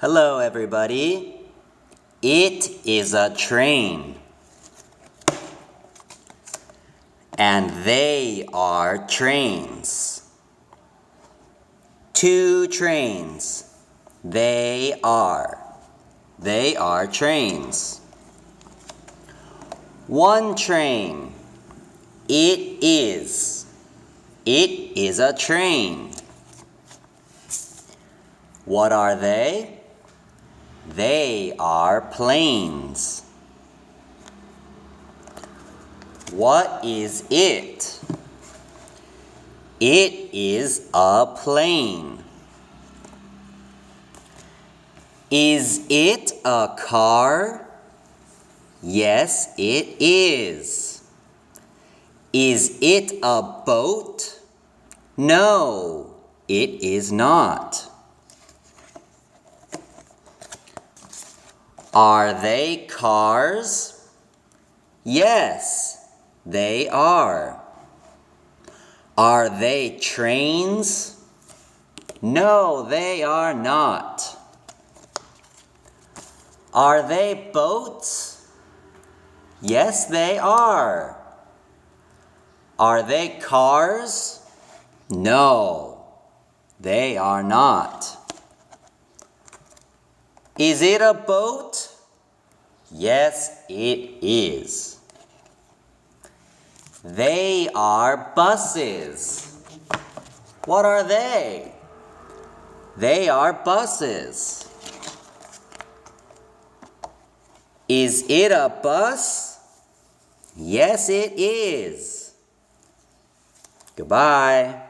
Hello, everybody. It is a train. And they are trains. Two trains. They are trains. One train. It is a train. What are they? They are planes. What is it? It is a plane. Is it a car? Yes, it is. Is it a boat? No, it is not. Are they cars? Yes, they are. Are they trains? No, they are not. Are they boats? Yes, they are. Are they cars? No, they are not. Is it a boat? Yes, it is. They are buses. What are they? They are buses. Is it a bus? Yes, it is. Goodbye.